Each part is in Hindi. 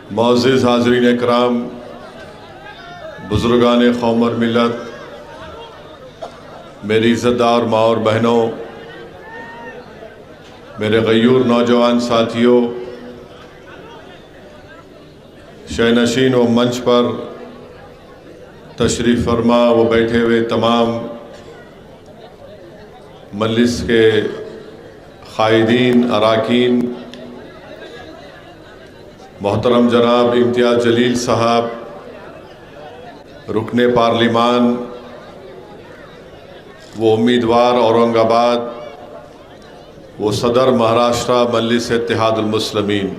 मुअज़्ज़िज़ हाज़रीन इकराम, बुज़ुर्गान कौम और मिल्लत, मेरी इज़्ज़तदार माँ और बहनों, मेरे गयूर नौजवान साथियों, शहनशीन व मंच पर तशरीफ़ फरमा व बैठे हुए तमाम मजलिस के क़ायदीन अरकान, मोहतरम जनाब इम्तियाज़ जलील साहब, रुकने पार्लिमान वो उम्मीदवार औरंगाबाद, वो सदर महाराष्ट्र मजलिस इत्तेहादुल मुस्लिमीन,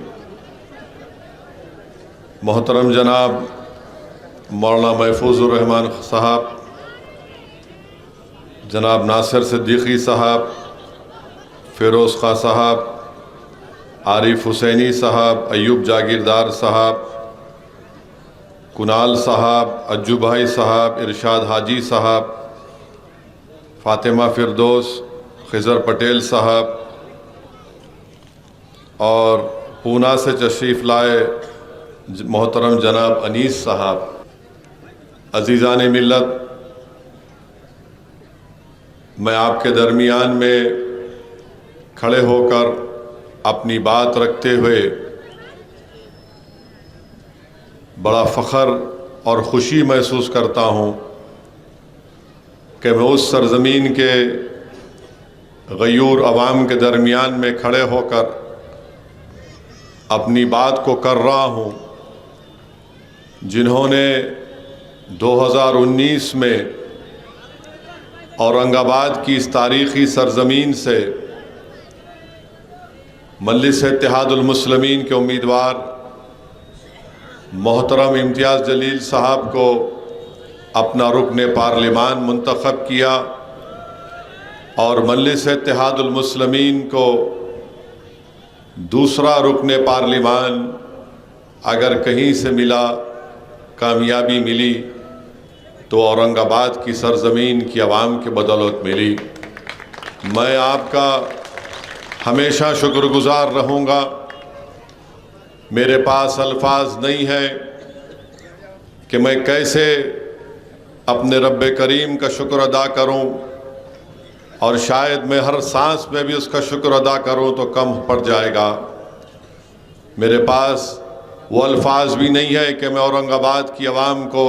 मोहतरम जनाब मौलाना महफूजुर रहमान साहब, जनाब नासिर सिद्दीकी साहब, फ़िरोज़ खां साहब, आरिफ हुसैनी साहब, अयूब जागीरदार साहब, कुनाल साहब, अज्जू भाई साहब, इरशाद हाजी साहब, फ़ातिमा फ़िरदौस, खिज़र पटेल साहब और पूना से तशरीफ़ लाए मोहतरम जनाब अनीस साहब, अज़ीज़ान मिल्लत, मैं आपके दरमियान में खड़े होकर अपनी बात रखते हुए बड़ा फ़ख्र और ख़ुशी महसूस करता हूँ कि मैं उस सरज़मीन के गयूर अवाम के दरमियान में खड़े होकर अपनी बात को कर रहा हूँ, जिन्होंने 2019 में औरंगाबाद की इस तारीख़ी सरज़मीन से मजलिस इत्तेहादुल मुस्लिमीन के उम्मीदवार मोहतरम इम्तियाज़ जलील साहब को अपना रुकने पार्लिमान मुंतखब किया और मजलिस इत्तेहादुल मुस्लिमीन को दूसरा रुकने पार्लिमान अगर कहीं से मिला, कामयाबी मिली तो औरंगाबाद की सरज़मीन की आवाम के बदौलत मिली। मैं आपका हमेशा शुक्रगुज़ार रहूँगा। मेरे पास अल्फाज नहीं है कि मैं कैसे अपने रब्ब करीम का शुक्र अदा करूँ, और शायद मैं हर सांस में भी उसका शुक्र अदा करूँ तो कम पड़ जाएगा। मेरे पास वो अल्फाज भी नहीं है कि मैं औरंगाबाद की आवाम को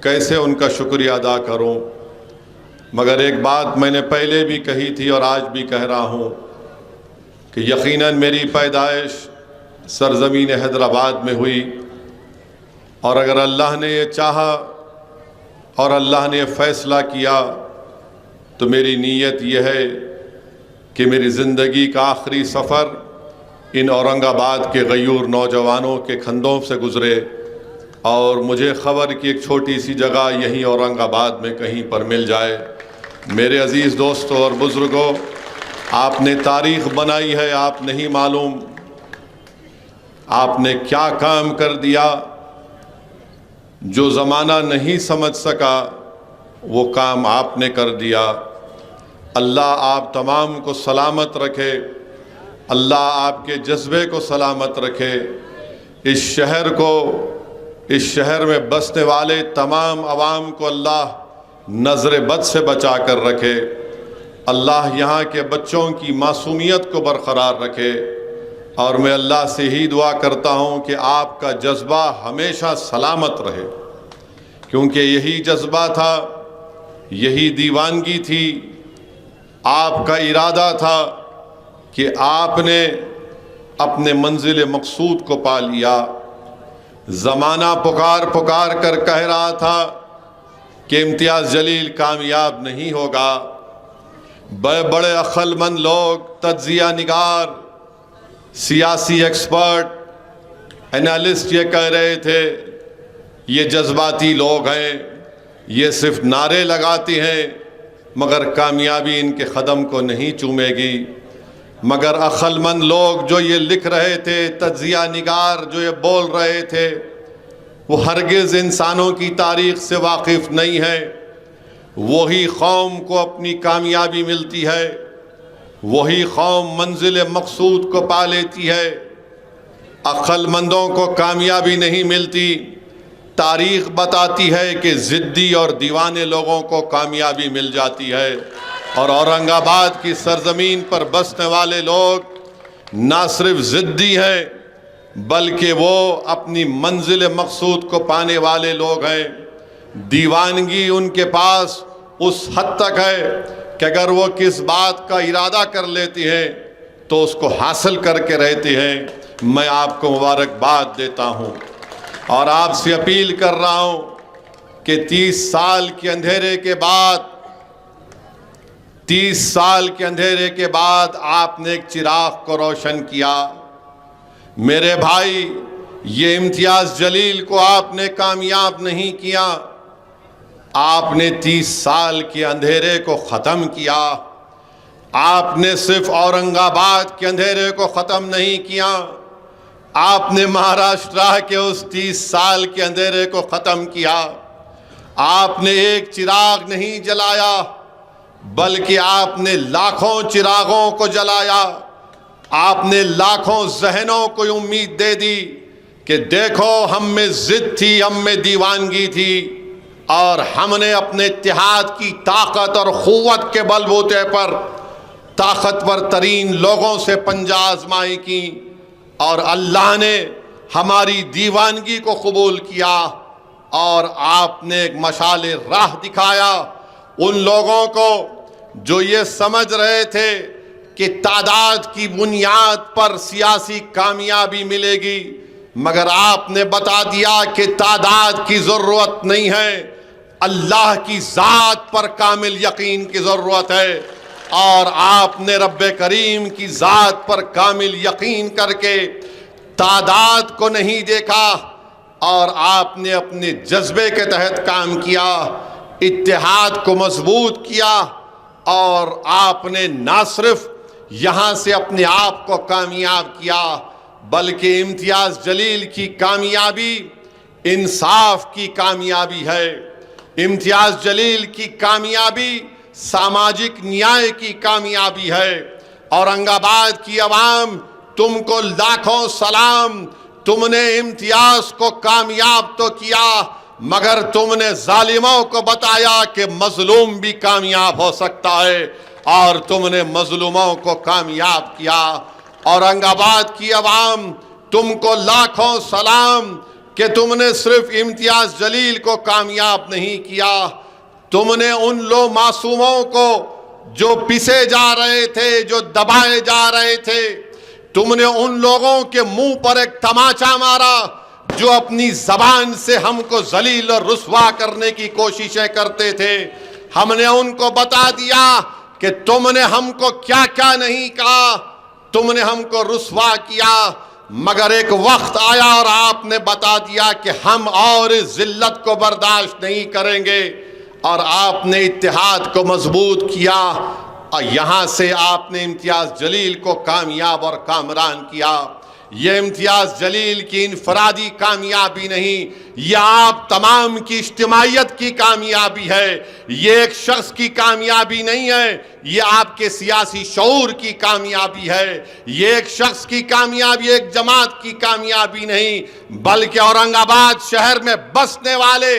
कैसे उनका शुक्रिया अदा करूँ। मगर एक बात मैंने पहले भी कही थी और आज भी कह रहा हूँ कि यकीनन मेरी पैदाइश सरज़मीन हैदराबाद में हुई, और अगर अल्लाह ने ये चाहा और अल्लाह ने फ़ैसला किया तो मेरी नीयत यह है कि मेरी ज़िंदगी का आखिरी सफ़र इन औरंगाबाद के गयूर नौजवानों के कंधों से गुज़रे, और मुझे ख़बर कि एक छोटी सी जगह यहीं औरंगाबाद में कहीं पर मिल जाए। मेरे अज़ीज़ दोस्तों और बुज़ुर्गों, आपने तारीख़ बनाई है, आप नहीं मालूम आपने क्या काम कर दिया। जो ज़माना नहीं समझ सका वो काम आपने कर दिया। अल्लाह आप तमाम को सलामत रखे, अल्लाह आपके जज्बे को सलामत रखे, इस शहर में बसने वाले तमाम आवाम को अल्लाह नज़र बद से बचा कर रखे। अल्लाह यहाँ के बच्चों की मासूमियत को बरकरार रखे, और मैं अल्लाह से ही दुआ करता हूँ कि आपका जज्बा हमेशा सलामत रहे, क्योंकि यही जज्बा था, यही दीवानगी थी, आपका इरादा था कि आपने अपने मंजिल मकसूद को पा लिया। ज़माना पुकार पुकार कर कह रहा था कि इम्तियाज़ जलील कामयाब नहीं होगा। बड़े बड़े अक्लमंद लोग, तज्ज़िया निगार, सियासी एक्सपर्ट, एनालिस्ट ये कह रहे थे ये जज्बाती लोग हैं, ये सिर्फ नारे लगाते हैं मगर कामयाबी इनके क़दम को नहीं चूमेगी। मगर अक्लमंद लोग जो ये लिख रहे थे, तज्ज़िया निगार जो ये बोल रहे थे, वो हरगिज़ इंसानों की तारीख़ से वाकिफ़ नहीं है। वही कौम को अपनी कामयाबी मिलती है, वही कौम मंजिल मकसूद को पा लेती है। अक्लमंदों को कामयाबी नहीं मिलती। तारीख़ बताती है कि ज़िद्दी और दीवाने लोगों को कामयाबी मिल जाती है। और औरंगाबाद की सरज़मीन पर बसने वाले लोग ना सिर्फ ज़िद्दी हैं बल्कि वो अपनी मंजिल मकसूद को पाने वाले लोग हैं। दीवानगी उनके पास उस हद तक है कि अगर वो किस बात का इरादा कर लेती है तो उसको हासिल करके रहते हैं। मैं आपको मुबारकबाद देता हूँ और आपसे अपील कर रहा हूँ कि 30 साल के अंधेरे के बाद आपने एक चिराग को रोशन किया। मेरे भाई, ये इम्तियाज़ जलील को आपने कामयाब नहीं किया, आपने 30 साल के अंधेरे को ख़त्म किया। आपने सिर्फ औरंगाबाद के अंधेरे को ख़त्म नहीं किया, आपने महाराष्ट्र के उस 30 साल के अंधेरे को ख़त्म किया। आपने एक चिराग नहीं जलाया बल्कि आपने लाखों चिरागों को जलाया। आपने लाखों जहनों को उम्मीद दे दी कि देखो, हम में ज़िद थी, हम में दीवानगी थी और हमने अपने इत्तेहाद की ताकत और क़ुव्वत के बलबूते पर ताकतवर तरीन लोगों से पंजा आजमाई की और अल्लाह ने हमारी दीवानगी को कबूल किया और आपने एक मशाले राह दिखाया उन लोगों को जो ये समझ रहे थे कि तादाद की बुनियाद पर सियासी कामयाबी मिलेगी, मगर आपने बता दिया कि तादाद की ज़रूरत नहीं है, अल्लाह की ज़ात पर कामिल यकीन की ज़रूरत है। और आपने रब्बे करीम की ज़ात पर कामिल यकीन करके तादाद को नहीं देखा और आपने अपने जज्बे के तहत काम किया, इत्तेहाद को मजबूत किया और आपने ना सिर्फ यहाँ से अपने आप को कामयाब किया बल्कि इम्तियाज़ जलील की कामयाबी इंसाफ की कामयाबी है। इम्तियाज़ जलील की कामयाबी सामाजिक न्याय की कामयाबी है। औरंगाबाद की आवाम तुमको लाखों सलाम। तुमने इम्तियाज़ को कामयाब तो किया मगर तुमने जालिमों को बताया कि मजलूम भी कामयाब हो सकता है और तुमने मजलूमों को कामयाब किया। औरंगाबाद की आवाम तुमको लाखों सलाम कि तुमने सिर्फ इम्तियाज़ जलील को कामयाब नहीं किया, तुमने उन लोग मासूमों को जो पिसे जा रहे थे, जो दबाए जा रहे थे, तुमने उन लोगों के मुंह पर एक तमाचा मारा जो अपनी जबान से हमको जलील और रुस्वा करने की कोशिशें करते थे। हमने उनको बता दिया कि तुमने हमको क्या क्या नहीं कहा, तुमने हमको रुस्वा किया, मगर एक वक्त आया और आपने बता दिया कि हम और इस जिल्लत को बर्दाश्त नहीं करेंगे और आपने इत्तेहाद को मजबूत किया और यहाँ से आपने इम्तियाज़ जलील को कामयाब और कामरान किया। ये इम्तियाज़ जलील की इनफरादी कामयाबी नहीं, यह आप तमाम की इज्तिमाइयत की कामयाबी है। ये एक शख्स की कामयाबी नहीं है, ये आपके सियासी शऊर की कामयाबी है। ये एक शख्स की कामयाबी, एक जमात की कामयाबी नहीं, बल्कि औरंगाबाद शहर में बसने वाले,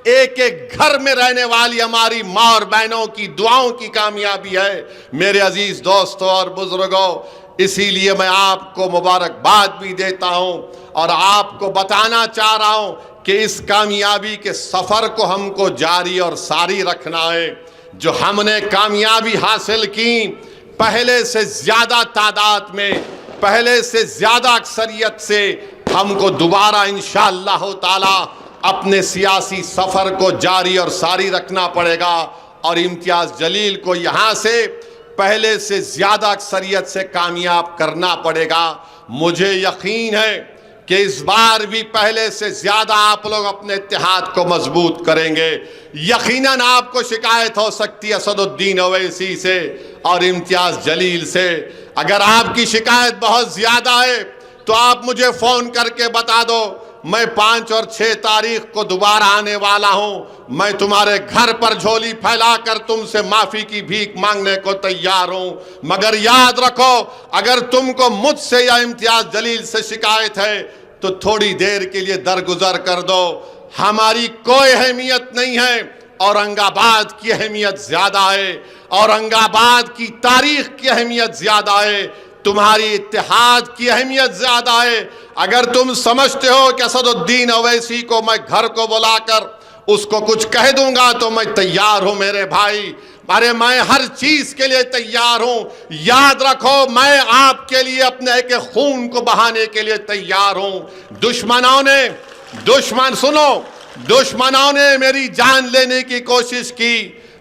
एक एक घर में रहने वाली हमारी माँ और बहनों की दुआओं की कामयाबी है। मेरे अजीज दोस्तों और बुजुर्गों, इसीलिए मैं आपको मुबारकबाद भी देता हूं और आपको बताना चाह रहा हूं कि इस कामयाबी के सफ़र को हमको जारी और सारी रखना है। जो हमने कामयाबी हासिल की, पहले से ज़्यादा तादाद में, पहले से ज़्यादा अक्सरियत से हमको दोबारा इंशाअल्लाह ताला अपने सियासी सफ़र को जारी और सारी रखना पड़ेगा और इम्तियाज़ जलील को यहाँ से पहले से ज़्यादा अक्सरियत से कामयाब करना पड़ेगा। मुझे यकीन है कि इस बार भी पहले से ज़्यादा आप लोग अपने इत्तेहाद को मजबूत करेंगे। यकीनन आपको शिकायत हो सकती है असदुद्दीन ओवैसी से और इम्तियाज़ जलील से। अगर आपकी शिकायत बहुत ज़्यादा है तो आप मुझे फ़ोन करके बता दो, मैं 5 और 6 तारीख को दोबारा आने वाला हूं। मैं तुम्हारे घर पर झोली फैलाकर तुमसे माफी की भीख मांगने को तैयार हूं। मगर याद रखो, अगर तुमको मुझसे या इम्तियाज जलील से शिकायत है तो थोड़ी देर के लिए दरगुजर कर दो। हमारी कोई अहमियत नहीं है, औरंगाबाद की अहमियत ज्यादा है, औरंगाबाद की तारीख की अहमियत ज्यादा है, तुम्हारी इत्तेहाद की अहमियत ज्यादा है। अगर तुम समझते हो कि असदुद्दीन अवैसी को मैं घर को बुलाकर उसको कुछ कह दूंगा तो मैं तैयार हूं मेरे भाई। अरे मैं हर चीज के लिए तैयार हूं। याद रखो, मैं आपके लिए अपने एक खून को बहाने के लिए तैयार हूं। दुश्मनों ने मेरी जान लेने की कोशिश की,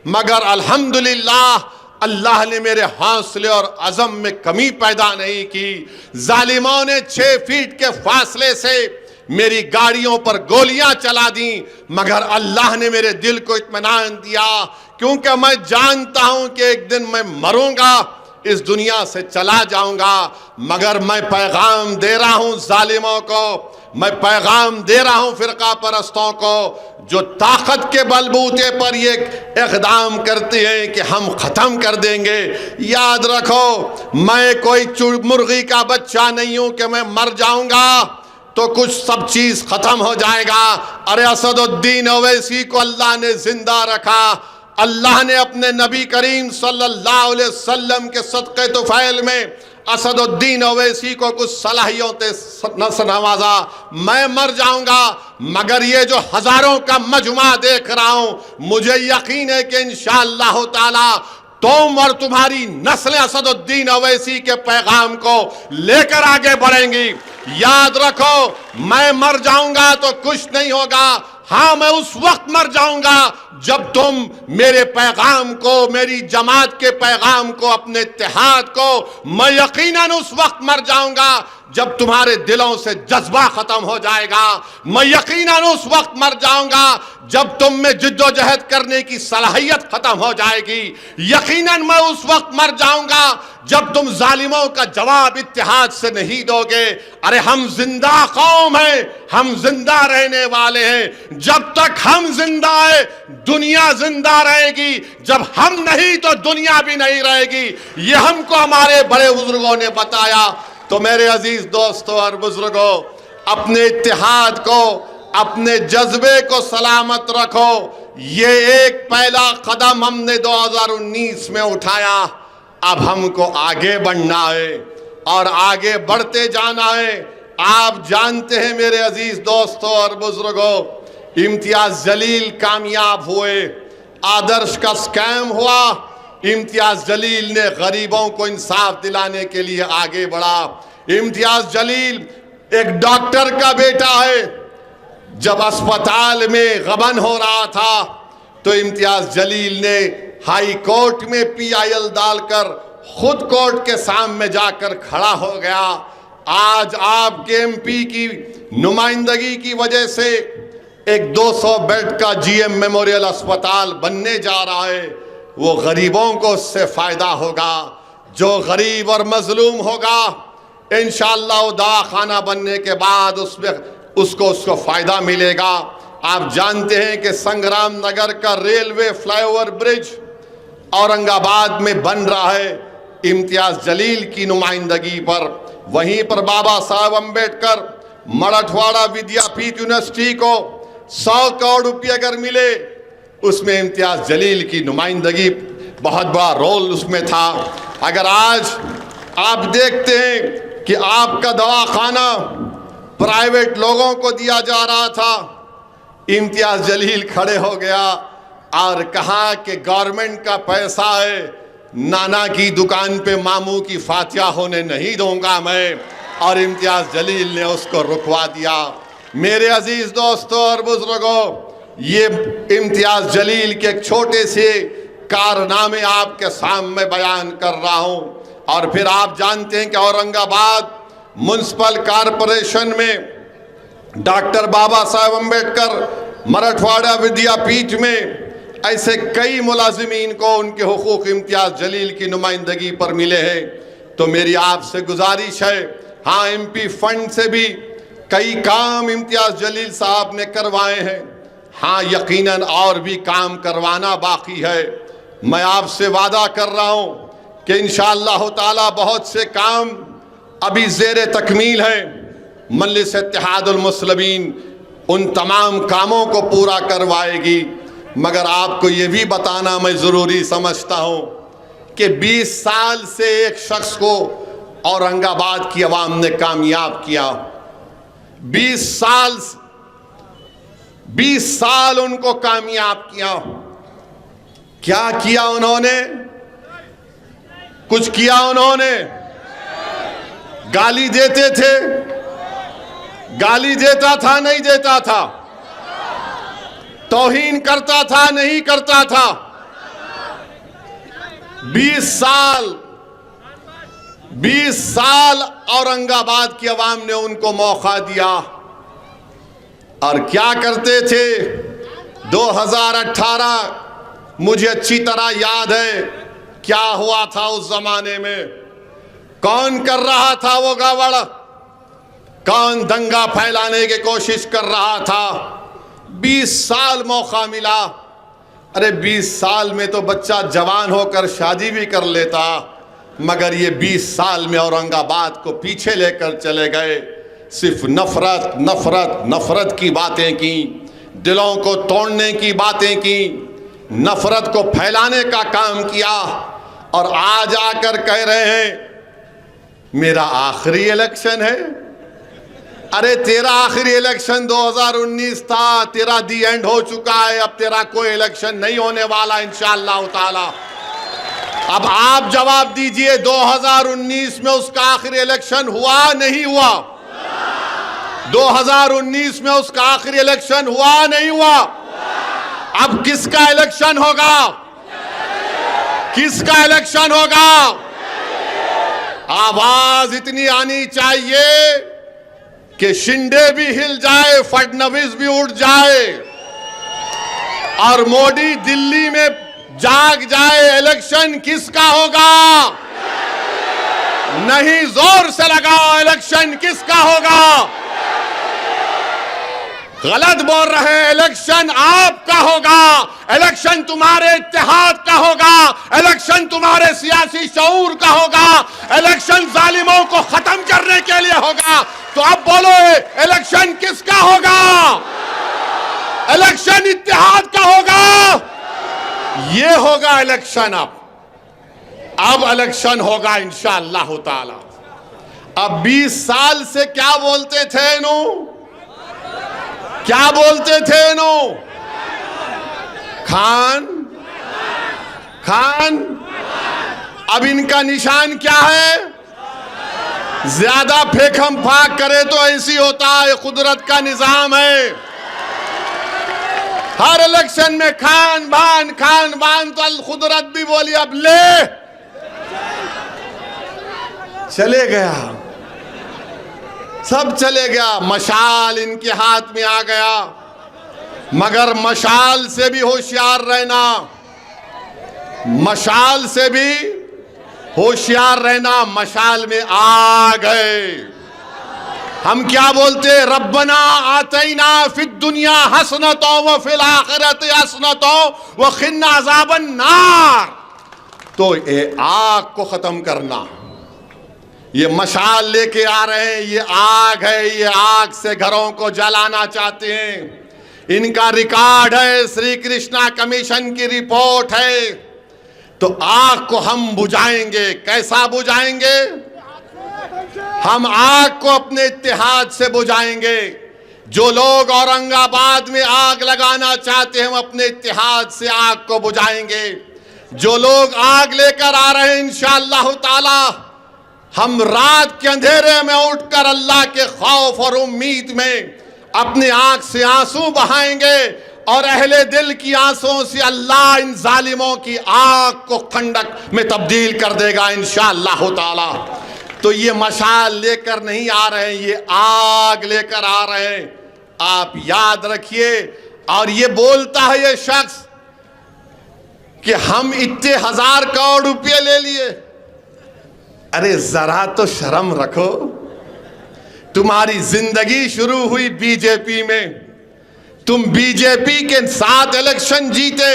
मगर अल्हम्दुलिल्लाह अल्लाह ने मेरे हौसले और अज़म में कमी पैदा नहीं की। जालिमों ने 6 फीट के फासले से मेरी गाड़ियों पर गोलियां चला दी, मगर अल्लाह ने मेरे दिल को इत्मीनान दिया, क्योंकि मैं जानता हूं कि एक दिन मैं मरूंगा, इस दुनिया से चला जाऊंगा। मगर मैं पैगाम दे रहा हूं जालिमों को, मैं पैगाम दे रहा हूं फिरका परस्तों को, जो ताकत के बलबूते पर ये इक़दाम करते हैं कि हम ख़त्म कर देंगे। याद रखो, मैं कोई मुर्गी का बच्चा नहीं हूं कि मैं मर जाऊंगा तो कुछ सब चीज़ ख़त्म हो जाएगा। अरे असदुद्दीन अवैसी को अल्लाह ने जिंदा रखा। अल्लाह ने अपने नबी करीम सल्लल्लाहु अलैहि वसल्लम के सदक़े तुफ़ैल में असदुद्दीन अवैसी को कुछ सलाहियतों से नवाजा। मैं मर जाऊंगा, मगर ये जो हजारों का मजमा देख रहा हूं, मुझे यकीन है कि इंशाअल्लाह ताला तुम और तुम्हारी नस्लें असदुद्दीन अवैसी के पैगाम को लेकर आगे बढ़ेंगी। याद रखो, मैं मर जाऊंगा तो कुछ नहीं होगा। हाँ, मैं उस वक्त मर जाऊंगा जब तुम मेरे पैगाम को, मेरी जमात के पैगाम को, अपने इत्तेहाद को, मैं यकीनन उस वक्त मर जाऊंगा जब तुम्हारे दिलों से जज्बा खत्म हो जाएगा। मैं यकीनन उस वक्त मर जाऊंगा जब तुम में जिद्दोजहद करने की सलाहियत खत्म हो जाएगी। यकीनन मैं उस वक्त मर जाऊंगा जब तुम जालिमों का जवाब इत्तेहाद से नहीं दोगे। अरे हम जिंदा कौम हैं, हम जिंदा रहने वाले हैं। जब तक हम जिंदा है दुनिया जिंदा रहेगी, जब हम नहीं तो दुनिया भी नहीं रहेगी। ये हमको हमारे बड़े बुजुर्गों ने बताया। तो मेरे अजीज दोस्तों और बुजुर्गों, अपने इत्तेहाद को, अपने जज्बे को सलामत रखो। ये एक पहला कदम हमने 2019 में उठाया। अब हमको आगे बढ़ना है और आगे बढ़ते जाना है। आप जानते हैं मेरे अजीज दोस्तों और बुजुर्गों, इम्तियाज जलील कामयाब हुए, आदर्श का स्कैम हुआ। इम्तियाज जलील ने गरीबों को इंसाफ दिलाने के लिए आगे बढ़ा। इम्तियाज जलील एक डॉक्टर का बेटा है। जब अस्पताल में गबन हो रहा था तो इम्तियाज जलील ने हाई कोर्ट में PIL डालकर खुद कोर्ट के सामने जाकर खड़ा हो गया। आज आपके MP की नुमाइंदगी की वजह से एक 200 बेड का GM मेमोरियल अस्पताल बनने जा रहा है। वो गरीबों को उससे फायदा होगा। जो गरीब और मजलूम होगा, इंशाअल्लाह वो दवाखाना बनने के बाद उसको फायदा मिलेगा। आप जानते हैं कि संग्राम नगर का रेलवे फ्लाईओवर ब्रिज औरंगाबाद में बन रहा है इम्तियाज जलील की नुमाइंदगी पर। वहीं पर बाबा साहब अम्बेडकर मराठवाड़ा विद्यापीठ यूनिवर्सिटी को 100 करोड़ रुपये अगर मिले, उसमें इम्तियाज जलील की नुमाइंदगी बहुत बड़ा रोल उसमें था। अगर आज आप देखते हैं कि आपका दवाखाना प्राइवेट लोगों को दिया जा रहा था, इम्तियाज जलील खड़े हो गया और कहा कि गवर्नमेंट का पैसा है, नाना की दुकान पे मामू की फातिहा होने नहीं दूंगा मैं, और इम्तियाज जलील ने उसको रुकवा दिया। मेरे अजीज दोस्तों और बुजुर्गों, ये इम्तियाज जलील के एक छोटे से कारनामे आपके सामने बयान कर रहा हूं। और फिर आप जानते हैं कि औरंगाबाद म्युनिसिपल कॉरपोरेशन में डॉक्टर बाबा साहब अम्बेडकर मराठवाड़ा विद्यापीठ में ऐसे कई मुलाजिमीन को उनके हुकूक इम्तियाज जलील की नुमाइंदगी पर मिले हैं। तो मेरी आपसे गुजारिश है, हाँ MP फंड से भी कई काम इम्तियाज जलील साहब ने करवाए हैं। हाँ, यकीनन और भी काम करवाना बाकी है। मैं आपसे वादा कर रहा हूं कि इंशाअल्लाह ताला बहुत से काम अभी ज़ेरे तकमील है। मजलिस इत्तेहादुल मुस्लिमीन उन तमाम कामों को पूरा करवाएगी। मगर आपको ये भी बताना मैं ज़रूरी समझता हूँ कि 20 साल से एक शख्स को औरंगाबाद की आवाम ने कामयाब किया। 20 साल उनको कामयाब किया। क्या किया उन्होंने? कुछ किया उन्होंने? गाली देते थे? गाली देता था नहीं देता था? तौहीन करता था नहीं करता था? 20 साल औरंगाबाद की आवाम ने उनको मौका दिया। और क्या करते थे? 2018 मुझे अच्छी तरह याद है क्या हुआ था उस जमाने में। कौन कर रहा था वो गड़बड़? कौन दंगा फैलाने की कोशिश कर रहा था? 20 साल मौका मिला। अरे 20 साल में तो बच्चा जवान होकर शादी भी कर लेता, मगर ये 20 साल में औरंगाबाद को पीछे लेकर चले गए। सिर्फ नफरत नफरत नफरत की बातें की, दिलों को तोड़ने की बातें की, नफरत को फैलाने का काम किया। और आज आकर कह रहे हैं मेरा आखिरी इलेक्शन है। अरे तेरा आखिरी इलेक्शन 2019 था, तेरा दी एंड हो चुका है। अब तेरा कोई इलेक्शन नहीं होने वाला इंशाअल्लाह ताला। अब आप जवाब दीजिए, 2019 में उसका आखिरी इलेक्शन हुआ नहीं हुआ? 2019 में उसका आखिरी इलेक्शन हुआ नहीं हुआ? अब किसका इलेक्शन होगा? किसका इलेक्शन होगा? आवाज इतनी आनी चाहिए कि शिंदे भी हिल जाए, फडणवीस भी उठ जाए और मोदी दिल्ली में जाग जाए। इलेक्शन किसका होगा? नहीं, जोर से लगाओ, इलेक्शन किसका होगा? गलत बोल रहे हैं। इलेक्शन आपका होगा, इलेक्शन तुम्हारे इत्तेहाद का होगा, इलेक्शन तुम्हारे सियासी शऊर का होगा, इलेक्शन जालिमों को खत्म करने के लिए होगा। तो अब बोलो, इलेक्शन किसका होगा? इलेक्शन इत्तेहाद का होगा। ये होगा इलेक्शन। अब इलेक्शन होगा इंशाअल्लाह ताला। अब 20 साल से क्या बोलते थे नो? क्या बोलते थे नो? खान खान। अब इनका निशान क्या है? ज्यादा फेंकम फाक करे तो ऐसी होता है, कुदरत का निजाम है। हर इलेक्शन में खान बान तो कुदरत भी बोली अब ले, चले गया, सब चले गया। मशाल इनके हाथ में आ गया। मगर मशाल से भी होशियार रहना, मशाल से भी होशियार रहना। मशाल में आ गए। हम क्या बोलते? रब्बना आतैना फिद दुनिया हसनतो व फिल आखिरति हसनतो व खिन्ना अज़ाबन नार। तो ये आग को खत्म करना, ये मशाल लेके आ रहे हैं, ये आग है, ये आग से घरों को जलाना चाहते हैं। इनका रिकॉर्ड है, श्री कृष्णा कमीशन की रिपोर्ट है। तो आग को हम बुझाएंगे। कैसा बुझाएंगे? हम आग को अपने इत्तेहाद से बुझाएंगे। जो लोग औरंगाबाद में आग लगाना चाहते हैं, हम अपने इत्तेहाद से आग को बुझाएंगे। जो लोग आग लेकर आ रहे हैं, इंशाअल्लाह ताला हम रात के अंधेरे में उठकर अल्लाह के खौफ और उम्मीद में अपनी आंख से आंसू बहाएंगे और अहले दिल की आंसुओं से अल्लाह इन जालिमों की आग को खंडक में तब्दील कर देगा इंशाअल्लाह ताला। तो ये मशाल लेकर नहीं आ रहे हैं, ये आग लेकर आ रहे हैं। आप याद रखिए। और ये बोलता है ये शख्स कि हम इतने 1000 करोड़ रुपये ले लिए। अरे जरा तो शर्म रखो। तुम्हारी जिंदगी शुरू हुई बीजेपी में, तुम बीजेपी के साथ इलेक्शन जीते।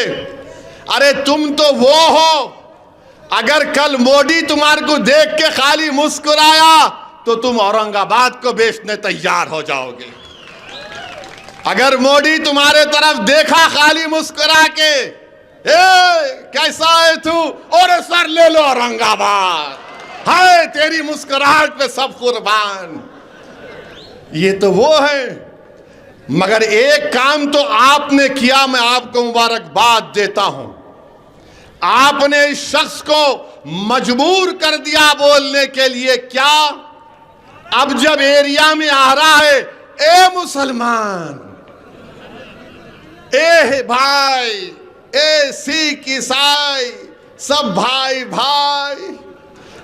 अरे तुम तो वो हो, अगर कल मोदी तुम्हारे को देख के खाली मुस्कुराया तो तुम औरंगाबाद को बेचने तैयार हो जाओगे। अगर मोदी तुम्हारे तरफ देखा खाली मुस्कुरा के, कैसा है तू, और सर ले लो औरंगाबाद, हाय तेरी मुस्कुराहट पे सब कुर्बान। ये तो वो है। मगर एक काम तो आपने किया, मैं आपको मुबारकबाद देता हूं। आपने इस शख्स को मजबूर कर दिया बोलने के लिए। क्या? अब जब एरिया में आ रहा है, ए मुसलमान, ए भाई, ए सिख ईसाई, सब भाई भाई,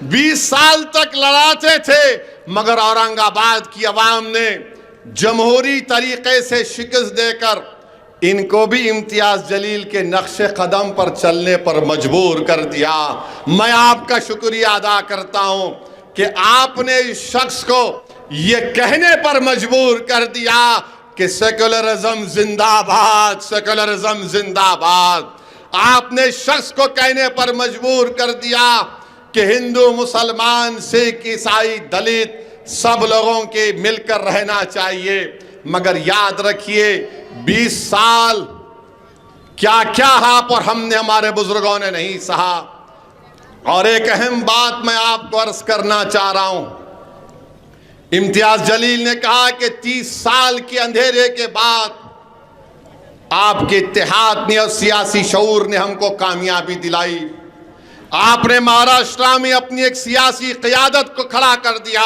20 साल तक लड़ाते थे, मगर औरंगाबाद की आवाम ने जमहूरी तरीके से शिकस्त देकर इनको भी इम्तियाज जलील के नक्शे कदम पर चलने पर मजबूर कर दिया। मैं आपका शुक्रिया अदा करता हूं कि आपने इस शख्स को ये कहने पर मजबूर कर दिया कि सेकुलरिज्म जिंदाबाद, सेकुलरिज्म जिंदाबाद। आपने इस शख्स को कहने पर मजबूर कर दिया कि हिंदू, मुसलमान, सिख, ईसाई, दलित सब लोगों के मिलकर रहना चाहिए। मगर याद रखिए, 20 साल क्या क्या आप और हमने, हमारे बुजुर्गों ने नहीं सहा। और एक अहम बात मैं आपको अर्ज करना चाह रहा हूं। इम्तियाज जलील ने कहा कि 30 साल के अंधेरे के बाद आपके इत्तेहाद ने और सियासी शऊर ने हमको कामयाबी दिलाई। आपने महाराष्ट्र में अपनी एक सियासी क़यादत को खड़ा कर दिया।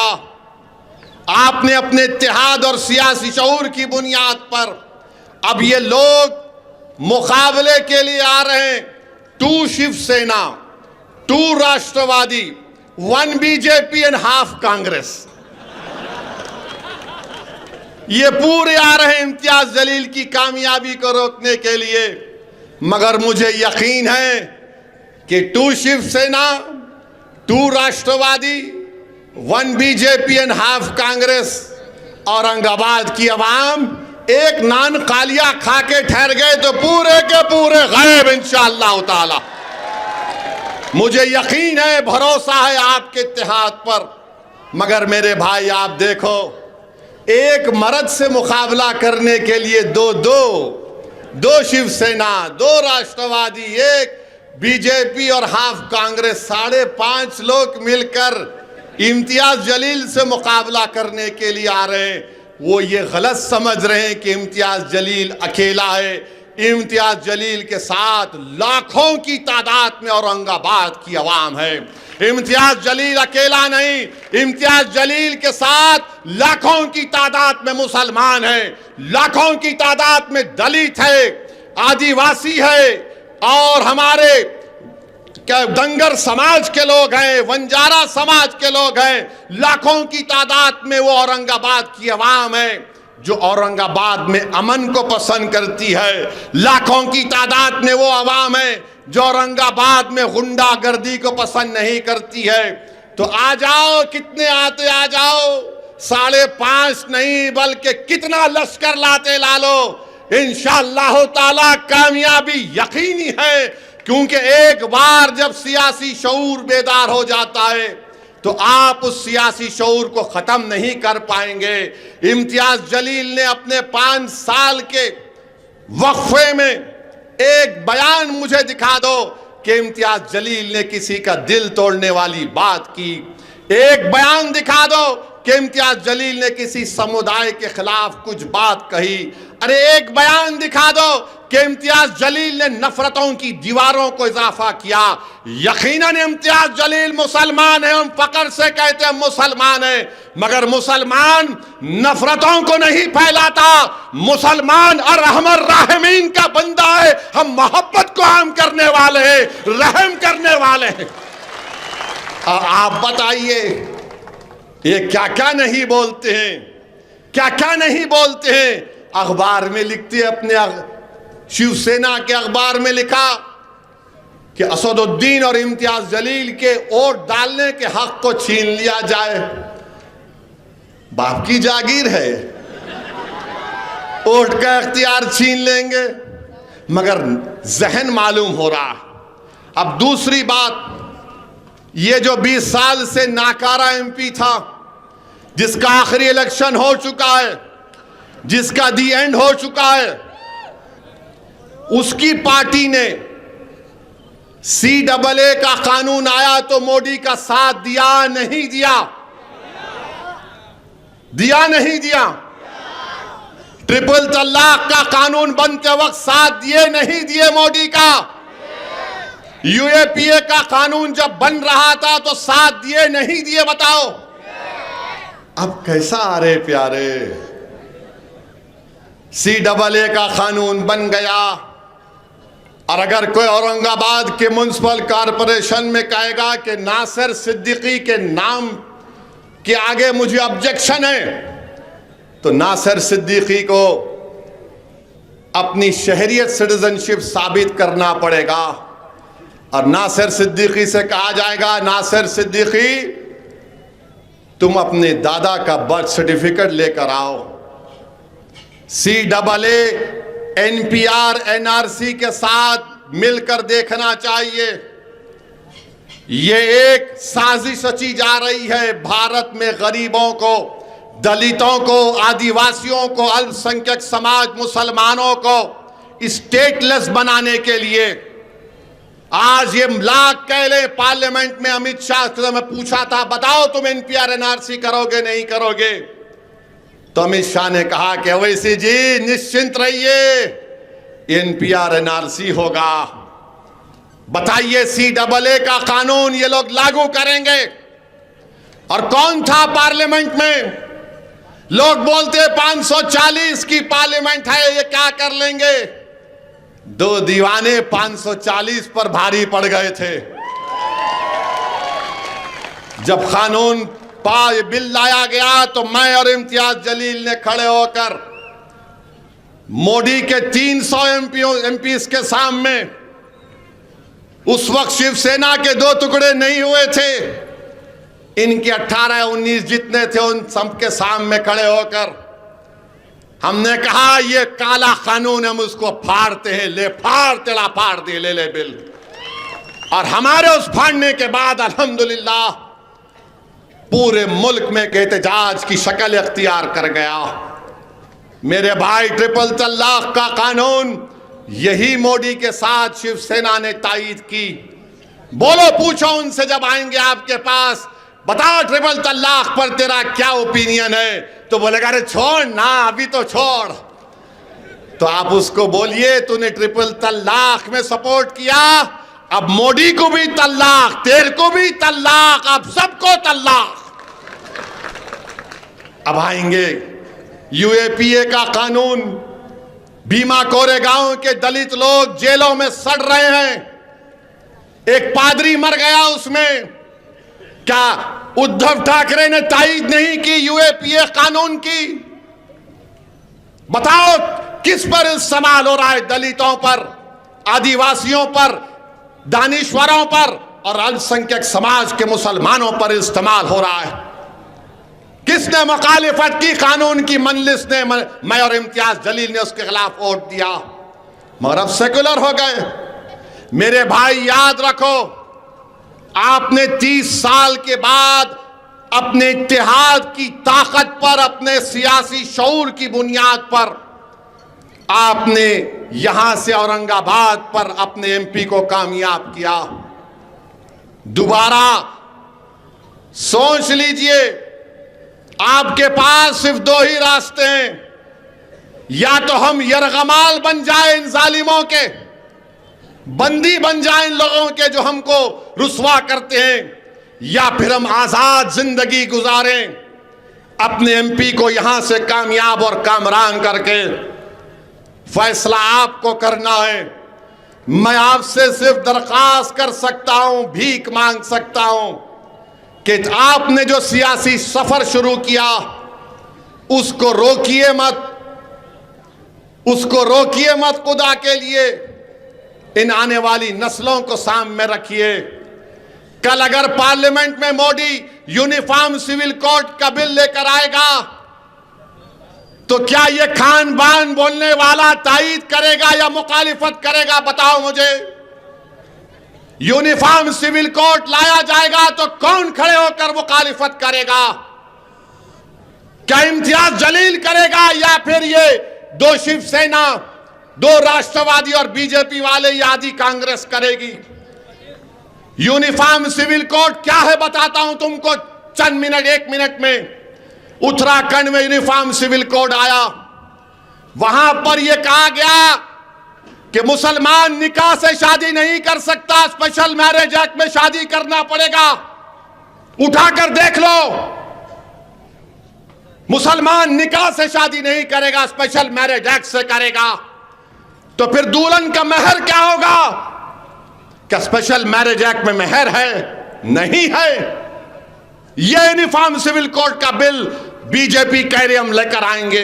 आपने अपने इत्तेहाद और सियासी शऊर की बुनियाद पर अब ये लोग मुकाबले के लिए आ रहे हैं। 2 शिवसेना, 2 राष्ट्रवादी, 1 बीजेपी एंड हाफ कांग्रेस। ये पूरे आ रहे हैं इम्तियाज जलील की कामयाबी को रोकने के लिए। मगर मुझे यकीन है कि 2 शिवसेना, 2 राष्ट्रवादी, 1 BJP and half Congress, Aurangabad की आवाम एक नान कालिया खा के ठहर गए तो पूरे के पूरे गायब इंशाअल्लाह ताला। मुझे यकीन है, भरोसा है आपके इत्तेहाद पर। मगर मेरे भाई आप देखो, एक मर्द से मुकाबला करने के लिए दो शिवसेना, 2 राष्ट्रवादी, 1 बीजेपी और हाफ कांग्रेस, 5.5 लोग मिलकर इम्तियाज जलील से मुकाबला करने के लिए आ रहे हैं। वो ये गलत समझ रहे हैं कि इम्तियाज जलील अकेला है। इम्तियाज जलील के साथ लाखों की तादाद में औरंगाबाद की आवाम है। इम्तियाज जलील अकेला नहीं, इम्तियाज जलील के साथ लाखों की तादाद में मुसलमान है, लाखों की तादाद में दलित है, आदिवासी है, और हमारे दंगर समाज के लोग हैं, वंजारा समाज के लोग हैं। लाखों की तादाद में वो औरंगाबाद की आवाम है जो औरंगाबाद में अमन को पसंद करती है। लाखों की तादाद में वो आवाम है जो औरंगाबाद में गुंडागर्दी को पसंद नहीं करती है। तो आ जाओ, कितने आते आ जाओ, 5.5 नहीं बल्कि कितना लश्कर लाते ला लो, इंशाअल्लाह ताला कामयाबी यकीनी है। क्योंकि एक बार जब सियासी शऊर बेदार हो जाता है तो आप उस सियासी शऊर को ख़त्म नहीं कर पाएंगे। इम्तियाज जलील ने अपने 5 साल के वक्फे में एक बयान मुझे दिखा दो कि इम्तियाज जलील ने किसी का दिल तोड़ने वाली बात की। एक बयान दिखा दो कि इम्तियाज जलील ने किसी समुदाय के खिलाफ कुछ बात कही। अरे एक बयान दिखा दो कि इम्तियाज जलील ने नफरतों की दीवारों को इजाफा किया। यकीनन इम्तियाज जलील मुसलमान है, हम फक्र से कहते हैं मुसलमान है, मगर मुसलमान नफरतों को नहीं फैलाता। मुसलमान अरहमर राहिमीन का बंदा है। हम मोहब्बत को आम करने वाले हैं, रहम करने वाले हैं। आप बताइए, ये क्या क्या नहीं बोलते हैं, क्या क्या नहीं बोलते हैं। अखबार में लिखते हैं, अपने शिवसेना के अखबार में लिखा कि असदुद्दीन और इम्तियाज जलील के वोट डालने के हक को छीन लिया जाए। बाप की जागीर है, वोट का इख्तियार छीन लेंगे। मगर जहन मालूम हो रहा। अब दूसरी बात, ये जो 20 साल से नाकारा एमपी था, जिसका आखिरी इलेक्शन हो चुका है, जिसका दी एंड हो चुका है, उसकी पार्टी ने CAA का कानून आया तो मोदी का साथ दिया नहीं दिया? दिया नहीं दिया? ट्रिपल तलाक का कानून बनते वक्त साथ दिए नहीं दिए मोदी का? UAPA का कानून जब बन रहा था तो साथ दिए नहीं दिए? बताओ। अब कैसा आ रहे प्यारे, CAA का कानून बन गया, और अगर कोई औरंगाबाद के म्युनिसिपल कॉरपोरेशन में कहेगा कि नासिर सिद्दीकी के नाम के आगे मुझे ऑब्जेक्शन है, तो नासिर सिद्दीकी को अपनी शहरियत सिटीजनशिप साबित करना पड़ेगा, और नासिर सिद्दीकी से कहा जाएगा, नासिर सिद्दीकी तुम अपने दादा का बर्थ सर्टिफिकेट लेकर आओ। CAA NPR NRC के साथ मिलकर देखना चाहिए। ये एक साजिश रची जा रही है भारत में गरीबों को, दलितों को, आदिवासियों को, अल्पसंख्यक समाज, मुसलमानों को स्टेटलेस बनाने के लिए। आज ये लाख कह ले पार्लियामेंट में, अमित शाह से मैं पूछा था, बताओ तुम NPR NRC करोगे नहीं करोगे? तो अमित शाह ने कहा कि ओवैसी जी निश्चिंत रहिए, NPR NRC होगा। बताइए, CAA का कानून ये लोग लागू करेंगे। और कौन था पार्लियामेंट में? लोग बोलते 540 की पार्लियामेंट है, ये क्या कर लेंगे? दो दीवाने 540 पर भारी पड़ गए थे। जब कानून बिल लाया गया तो मैं और इम्तियाज जलील ने खड़े होकर मोदी के 300 MPs के सामने, उस वक्त शिवसेना के 2 टुकड़े नहीं हुए थे, इनके 18-19 जितने थे, उन सबके सामने खड़े होकर हमने कहा ये काला कानून, हम उसको फाड़ते हैं, ले फाड़, तेरा फाड़ दे, ले बिल। और हमारे उस फाड़ने के बाद अल्हम्दुलिल्लाह पूरे मुल्क में एहतजाज की शक्ल इख्तियार कर गया। मेरे भाई, ट्रिपल तलाक का कानून यही मोदी के साथ शिवसेना ने तायीद की। बोलो, पूछो उनसे जब आएंगे आपके पास, बताओ ट्रिपल तलाक पर तेरा क्या ओपिनियन है? तो बोलेगा अरे छोड़ ना, अभी तो छोड़। तो आप उसको बोलिए तूने ट्रिपल तलाक में सपोर्ट किया, अब मोदी को भी तलाक, तेरे को भी तलाक, अब सबको तलाक। अब आएंगे UAPA का कानून, भीमा कोरेगांव के दलित लोग जेलों में सड़ रहे हैं, एक पादरी मर गया उसमें। क्या उद्धव ठाकरे ने तायीद नहीं की UAPA कानून की? बताओ किस पर इस्तेमाल हो रहा है? दलितों पर, आदिवासियों पर, दानिश्वरों पर और अल्पसंख्यक समाज के मुसलमानों पर इस्तेमाल हो रहा है। किसने मुखालिफत की कानून की? मजलिस ने, मैं और इम्तियाज जलील ने उसके खिलाफ वोट दिया, मगर अब सेकुलर हो गए। मेरे भाई याद रखो, आपने 30 साल के बाद अपने इत्तेहाद की ताकत पर, अपने सियासी शऊर की बुनियाद पर आपने यहां से औरंगाबाद पर अपने MP को कामयाब किया। दोबारा सोच लीजिए, आपके पास सिर्फ 2 ही रास्ते हैं, या तो हम यरगमाल बन जाए इन जालिमों के, बंदी बन जाए इन लोगों के जो हमको रुसवा करते हैं, या फिर हम आजाद जिंदगी गुजारें अपने MP को यहां से कामयाब और कामरान करके। फैसला आपको करना है। मैं आपसे सिर्फ दरख्वास्त कर सकता हूं, भीख मांग सकता हूं कि आपने जो सियासी सफर शुरू किया उसको रोकिए मत, उसको रोकिए मत। खुदा के लिए इन आने वाली नस्लों को सामने रखिए। कल अगर पार्लियामेंट में मोदी यूनिफॉर्म सिविल कोड का बिल लेकर आएगा, तो क्या ये खान बान बोलने वाला तायीद करेगा या मुखालिफत करेगा? बताओ मुझे। यूनिफॉर्म सिविल कोड लाया जाएगा तो कौन खड़े होकर मुखालिफत करेगा? क्या इम्तियाज जलील करेगा या फिर ये दो शिवसेना, दो राष्ट्रवादी और बीजेपी वाले या आदि कांग्रेस करेगी? यूनिफॉर्म सिविल कोड क्या है बताता हूं तुमको चंद मिनट, 1 मिनट में। उत्तराखंड में यूनिफॉर्म सिविल कोड आया, वहां पर यह कहा गया कि मुसलमान निकाह से शादी नहीं कर सकता, स्पेशल मैरिज एक्ट में शादी करना पड़ेगा। उठाकर देख लो, मुसलमान निकाह से शादी नहीं करेगा, स्पेशल मैरिज एक्ट से करेगा। तो फिर दुल्हन का महर क्या होगा? क्या स्पेशल मैरिज एक्ट में महर है? नहीं है। यह यूनिफॉर्म सिविल कोड का बिल बीजेपी कह रही हम लेकर आएंगे।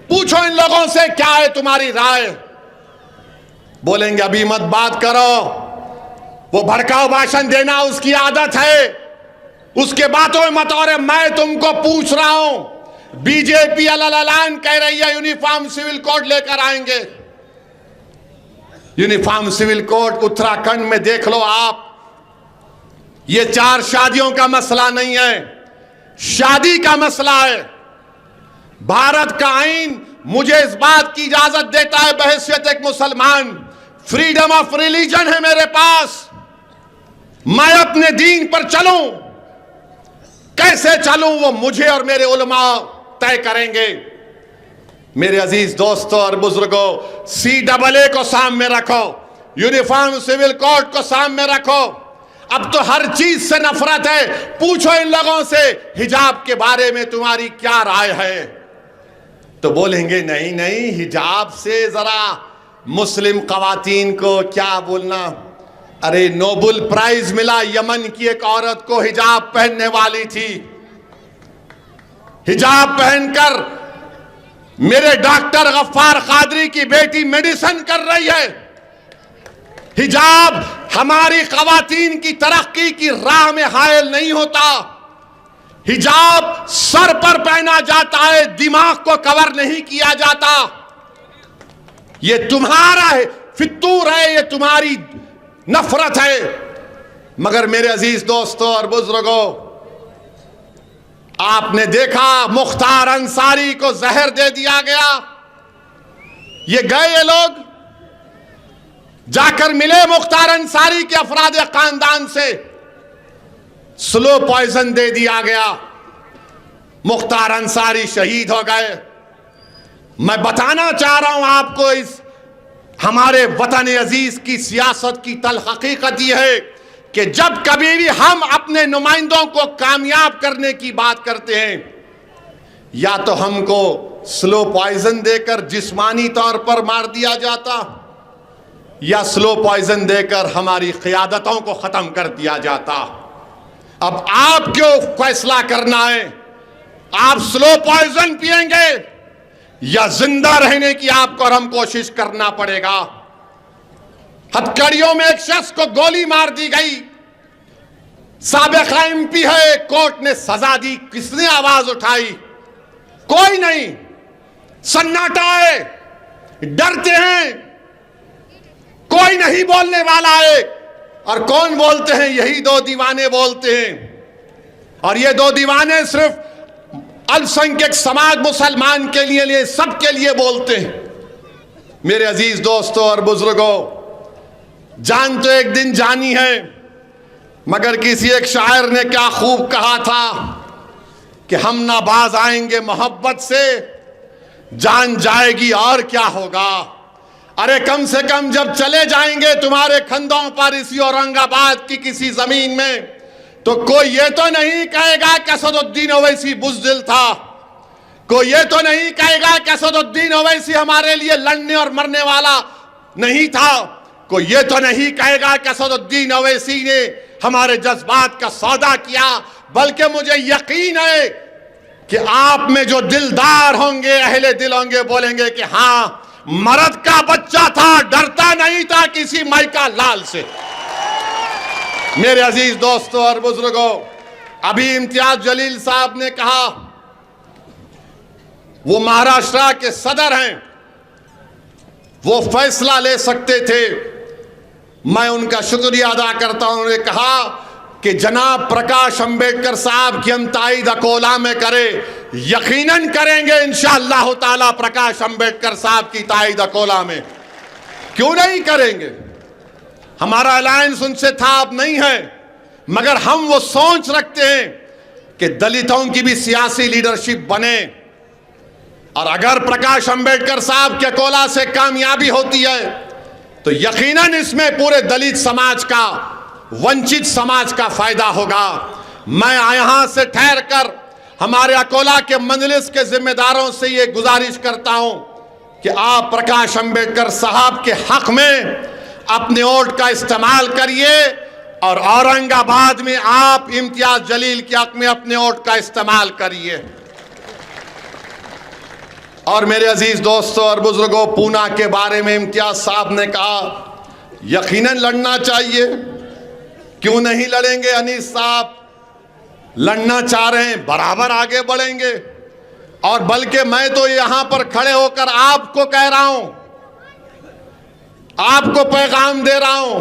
पूछो इन लोगों से क्या है तुम्हारी राय? बोलेंगे अभी मत बात करो, वो भड़काऊ भाषण देना उसकी आदत है, उसके बातों में मत। और मैं तुमको पूछ रहा हूं, बीजेपी अलग कह रही है यूनिफॉर्म सिविल कोड लेकर आएंगे। यूनिफॉर्म सिविल कोड उत्तराखंड में देख लो आप। ये 4 शादियों का मसला नहीं है, शादी का मसला है। भारत का आईन मुझे इस बात की इजाजत देता है बहैसियत एक मुसलमान, फ्रीडम ऑफ रिलीजन है मेरे पास। मैं अपने दीन पर चलूं, कैसे चलूं वो मुझे और मेरे उलमा तय करेंगे। मेरे अजीज दोस्तों और बुजुर्गों, CAA को सामने रखो, यूनिफॉर्म सिविल कोड को सामने रखो। अब तो हर चीज से नफरत है। पूछो इन लोगों से हिजाब के बारे में तुम्हारी क्या राय है, तो बोलेंगे नहीं नहीं, हिजाब से जरा मुस्लिम खवातीन को क्या बोलना। अरे नोबेल प्राइज मिला यमन की एक औरत को, हिजाब पहनने वाली थी। हिजाब पहनकर मेरे डॉक्टर गफ्फार कादरी की बेटी मेडिसिन कर रही है। हिजाब हमारी खवातीन की तरक्की की राह में हायल नहीं होता। हिजाब सर पर पहना जाता है, दिमाग को कवर नहीं किया जाता। ये तुम्हारा है, फितूर है, ये तुम्हारी नफरत है। मगर मेरे अजीज दोस्तों और बुजुर्गों, आपने देखा मुख्तार अंसारी को जहर दे दिया गया। ये गए ये लोग जाकर मिले मुख्तार अंसारी के अफराद खानदान से, स्लो पॉइजन दे दिया गया, मुख्तार अंसारी शहीद हो गए। मैं बताना चाह रहा हूं आपको, इस हमारे वतन अजीज की सियासत की तल्ख हकीकत यह है कि जब कभी भी हम अपने नुमाइंदों को कामयाब करने की बात करते हैं, या तो हमको स्लो पॉइजन देकर जिस्मानी तौर पर मार दिया जाता, या स्लो पॉइजन देकर हमारी क़ियादतों को खत्म कर दिया जाता। अब आप क्यों फैसला करना है, आप स्लो पॉइजन पिएंगे या जिंदा रहने की आपको और हम कोशिश करना पड़ेगा। हथकड़ियों में एक शख्स को गोली मार दी गई, साबिक़ MP है, कोर्ट ने सजा दी, किसने आवाज उठाई? कोई नहीं, सन्नाटा है, डरते हैं, कोई नहीं बोलने वाला है। और कौन बोलते हैं? यही 2 दीवाने बोलते हैं। और ये 2 दीवाने सिर्फ अल्पसंख्यक समाज मुसलमान के लिए सबके लिए बोलते हैं। मेरे अजीज दोस्तों और बुजुर्गों, जान तो एक दिन जानी है, मगर किसी एक शायर ने क्या खूब कहा था कि हम ना बाज आएंगे मोहब्बत से, जान जाएगी और क्या होगा। अरे कम से कम जब चले जाएंगे तुम्हारे कंधों पर इसी औरंगाबाद की किसी जमीन में, तो कोई ये तो नहीं कहेगा कि असदुद्दीन ओवैसी बुज़दिल था, कोई ये तो नहीं कहेगा कि असदुद्दीन ओवैसी हमारे लिए लड़ने और मरने वाला नहीं था, कोई ये तो नहीं कहेगा कि असदुद्दीन ओवैसी ने हमारे जज्बात का सौदा किया। बल्कि मुझे यकीन है कि आप में जो दिलदार होंगे, अहले दिल होंगे, बोलेंगे कि हाँ, मर्द का बच्चा था, डरता नहीं था किसी माई का लाल से। मेरे अजीज दोस्तों और बुजुर्गों, अभी इम्तियाज जलील साहब ने कहा, वो महाराष्ट्र के सदर हैं, वो फैसला ले सकते थे। मैं उनका शुक्रिया अदा करता हूं। उन्होंने कहा कि जनाब प्रकाश अंबेडकर साहब की हम ताईद अकोला में करें, यकीनन करेंगे इंशाअल्लाह ताला प्रकाश अंबेडकर साहब की ताईद अकोला में, क्यों नहीं करेंगे। हमारा अलायंस उनसे था, अब नहीं है, मगर हम वो सोच रखते हैं कि दलितों की भी सियासी लीडरशिप बने। और अगर प्रकाश अंबेडकर साहब के अकोला से कामयाबी होती है तो यकीनन इसमें पूरे दलित समाज का, वंचित समाज का फायदा होगा। मैं यहां से ठहर कर हमारे अकोला के मजलिस के जिम्मेदारों से ये गुजारिश करता हूं कि आप प्रकाश अंबेडकर साहब के हक में अपने वोट का इस्तेमाल करिए और औरंगाबाद में आप इम्तियाज जलील के हक में अपने वोट का इस्तेमाल करिए। और मेरे अजीज दोस्तों और बुजुर्गों, पूना के बारे में इम्तियाज साहब ने कहा यकीनन लड़ना चाहिए, क्यों नहीं लड़ेंगे। अनीस साहब लड़ना चाह रहे हैं, बराबर आगे बढ़ेंगे। और बल्कि मैं तो यहां पर खड़े होकर आपको कह रहा हूं, आपको पैगाम दे रहा हूं,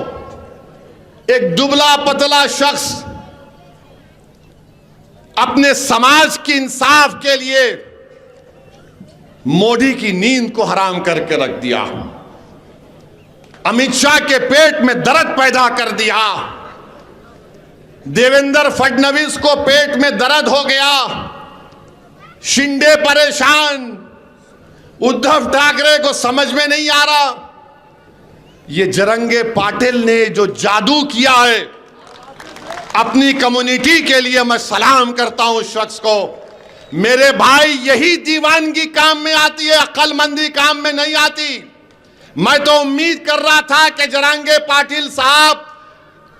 एक दुबला पतला शख्स अपने समाज की इंसाफ के लिए मोदी की नींद को हराम करके रख दिया, अमित शाह के पेट में दर्द पैदा कर दिया, देवेंद्र फडणवीस को पेट में दर्द हो गया, शिंदे परेशान, उद्धव ठाकरे को समझ में नहीं आ रहा। ये जरंगे पाटिल ने जो जादू किया है अपनी कम्युनिटी के लिए, मैं सलाम करता हूं उस शख्स को। मेरे भाई, यही दीवानगी काम में आती है, अक्लमंदी काम में नहीं आती। मैं तो उम्मीद कर रहा था कि जरंगे पाटिल साहब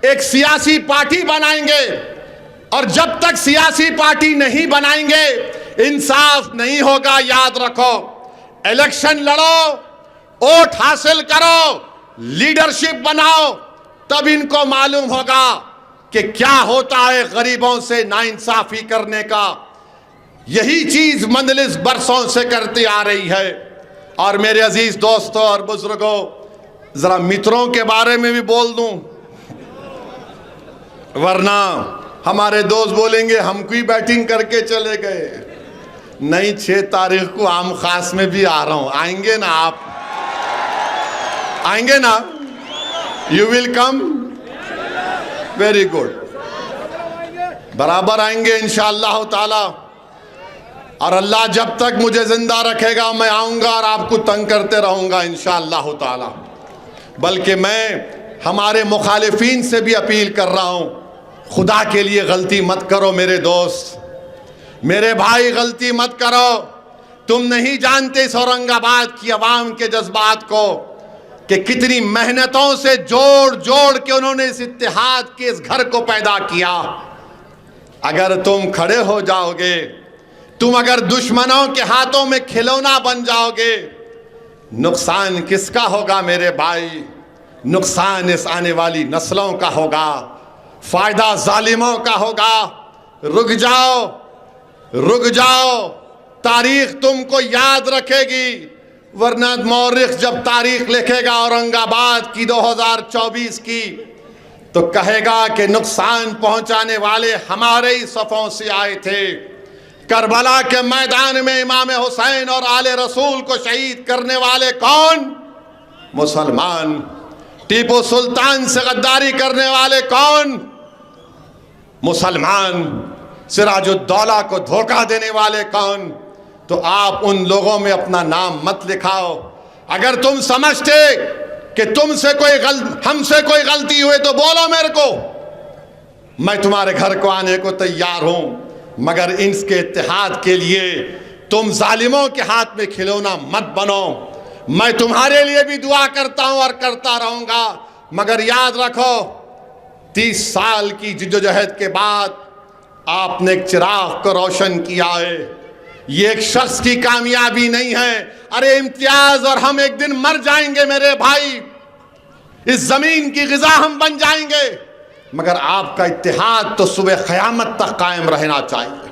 एक सियासी पार्टी बनाएंगे, और जब तक सियासी पार्टी नहीं बनाएंगे इंसाफ नहीं होगा। याद रखो, इलेक्शन लड़ो, वोट हासिल करो, लीडरशिप बनाओ, तब इनको मालूम होगा कि क्या होता है गरीबों से नाइंसाफी करने का। यही चीज मंजलिस बरसों से करती आ रही है। और मेरे अजीज दोस्तों और बुजुर्गों, जरा मित्रों के बारे में भी बोल दूं, वरना हमारे दोस्त बोलेंगे हमको ही बैटिंग करके चले गए। नहीं, 6 तारीख को आम खास में भी आ रहा हूं, आएंगे ना आप? आएंगे ना? You will come? Very good, बराबर आएंगे इंशाअल्लाह ताला। और अल्लाह जब तक मुझे जिंदा रखेगा मैं आऊंगा और आपको तंग करते रहूंगा इंशाअल्लाह ताला। बल्कि मैं हमारे मुखालिफिन से भी अपील कर रहा हूं, खुदा के लिए गलती मत करो मेरे दोस्त, मेरे भाई, गलती मत करो। तुम नहीं जानते इस औरंगाबाद की आवाम के जज्बात को, कि कितनी मेहनतों से जोड़ जोड़ के उन्होंने इस इत्तेहाद के इस घर को पैदा किया। अगर तुम खड़े हो जाओगे, तुम अगर दुश्मनों के हाथों में खिलौना बन जाओगे, नुकसान किसका होगा मेरे भाई? नुकसान इस आने वाली नस्लों का होगा, फायदा जालिमों का होगा। रुक जाओ, रुक जाओ, तारीख तुमको याद रखेगी। वरना मौरिख जब तारीख लिखेगा औरंगाबाद की 2024 की, तो कहेगा कि नुकसान पहुंचाने वाले हमारे ही सफों से आए थे। करबला के मैदान में इमाम हुसैन और आले रसूल को शहीद करने वाले कौन? मुसलमान। टीपू सुल्तान से गद्दारी करने वाले कौन? मुसलमान। सिराजुद्दौला को धोखा देने वाले कौन? तो आप उन लोगों में अपना नाम मत लिखाओ। अगर तुम समझते कि हमसे कोई गलती हुई तो बोलो मेरे को, मैं तुम्हारे घर को आने को तैयार हूं। मगर इसके इत्तेहाद के लिए तुम जालिमों के हाथ में खिलौना मत बनो। मैं तुम्हारे लिए भी दुआ करता हूं और करता रहूंगा। मगर याद रखो, 30 साल की जिद्दोजहद के बाद आपने एक चिराग को रोशन किया है। ये एक शख्स की कामयाबी नहीं है। अरे इम्तियाज और हम एक दिन मर जाएंगे मेरे भाई, इस जमीन की ग़िज़ा हम बन जाएंगे। मगर आपका इत्तेहाद तो सुबह क़यामत तक कायम रहना चाहिए।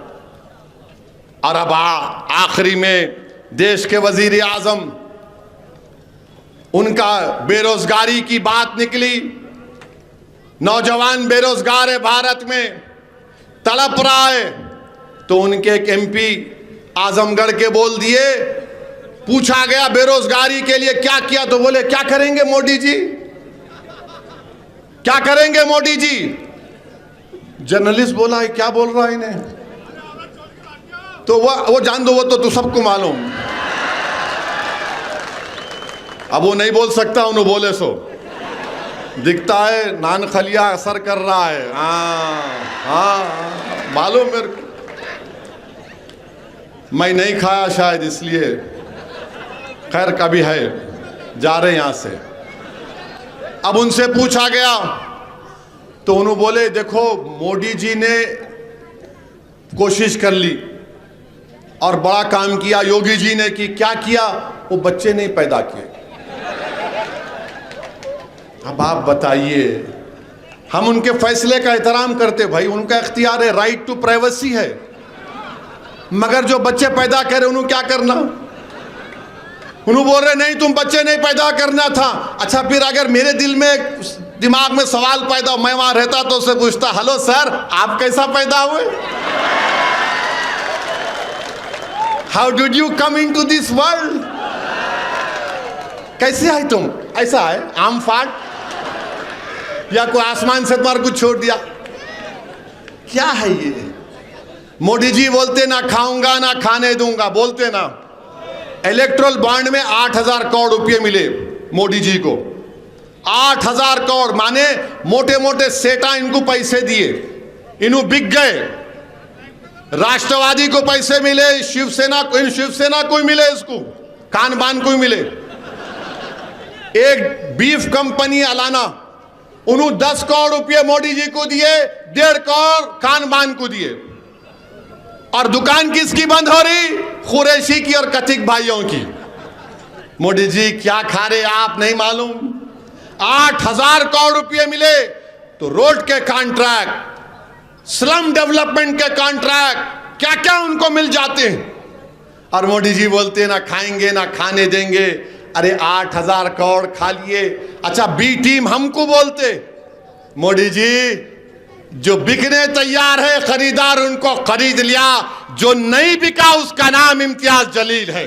और अब आखिरी में देश के वज़ीर आज़म, उनका बेरोजगारी की बात निकली। नौजवान बेरोजगार है भारत में, तड़प रहा है, तो उनके एक एमपी आजमगढ़ के बोल दिए, पूछा गया बेरोजगारी के लिए क्या किया, तो बोले क्या करेंगे मोदी जी, क्या करेंगे मोदी जी। जर्नलिस्ट बोला है क्या बोल रहा है इन्हें, तो वो जान दो, वो तो सबको मालूम। अब वो नहीं बोल सकता, उन्होंने बोले सो दिखता है नान खलिया असर कर रहा है। हाँ मालूम मेरे को, मैं नहीं खाया शायद इसलिए, खैर कभी है, जा रहे यहां से। अब उनसे पूछा गया तो उन्होंने बोले देखो मोदी जी ने कोशिश कर ली और बड़ा काम किया, योगी जी ने की क्या किया, वो बच्चे नहीं पैदा किए। अब आप बताइए, हम उनके फैसले का एहतराम करते, भाई उनका इख्तियार है, राइट टू प्राइवेसी है, मगर जो बच्चे पैदा करे उन्होंने क्या करना। उन्होंने बोल रहे नहीं तुम बच्चे नहीं पैदा करना था। अच्छा फिर अगर मेरे दिल में दिमाग में सवाल पैदा, मैं वहां रहता तो उससे पूछता हेलो सर आप कैसा पैदा हुए, how did you come in to this world, कैसे आए तुम, ऐसा है आम फाट, या कोई आसमान से तुम्हारा कुछ छोड़ दिया, क्या है ये। मोदी जी बोलते ना खाऊंगा ना खाने दूंगा, बोलते ना। इलेक्ट्रल बॉन्ड में 8,000 करोड़ रुपए मिले मोदी जी को, 8,000 करोड़, माने मोटे मोटे सेठा इनको पैसे दिए, इन्हों बिक गए। राष्ट्रवादी को पैसे मिले, शिवसेना को मिले, इसको खान बान को मिले। एक बीफ कंपनी अलाना, उन्होंने 10 करोड़ रुपये मोदी जी को दिए, 1.5 करोड़ खान बान को दिए। और दुकान किसकी बंद हो रही, कुरैशी की और कथिक भाइयों की। मोदी जी क्या खा रहे आप नहीं मालूम। 8,000 करोड़ रुपये मिले तो रोड के कॉन्ट्रैक्ट, स्लम डेवलपमेंट के कॉन्ट्रैक्ट, क्या क्या उनको मिल जाते हैं। और मोदी जी बोलते ना खाएंगे ना खाने देंगे। अरे 8,000 करोड़ खा लिए। अच्छा बी टीम हमको बोलते, मोदी जी जो बिकने तैयार है खरीदार उनको खरीद लिया, जो नहीं बिका उसका नाम इम्तियाज जलील है,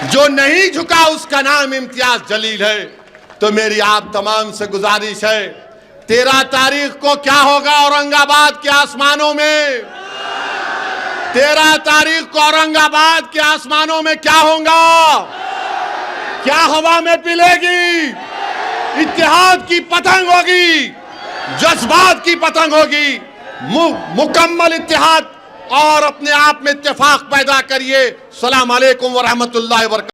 जो नहीं झुका उसका नाम इम्तियाज जलील है। तो मेरी आप तमाम से गुजारिश है, 13 तारीख को क्या होगा औरंगाबाद के आसमानों में, 13 तारीख को औरंगाबाद के आसमानों में क्या होगा, क्या हवा में पिलेगी, इत्तेहाद की पतंग होगी, जज्बात की पतंग होगी। मुकम्मल इत्तेहाद और अपने आप में इत्तेफाक पैदा करिए। सलाम अलैकुम व रहमतुल्लाहि व बरकातहू।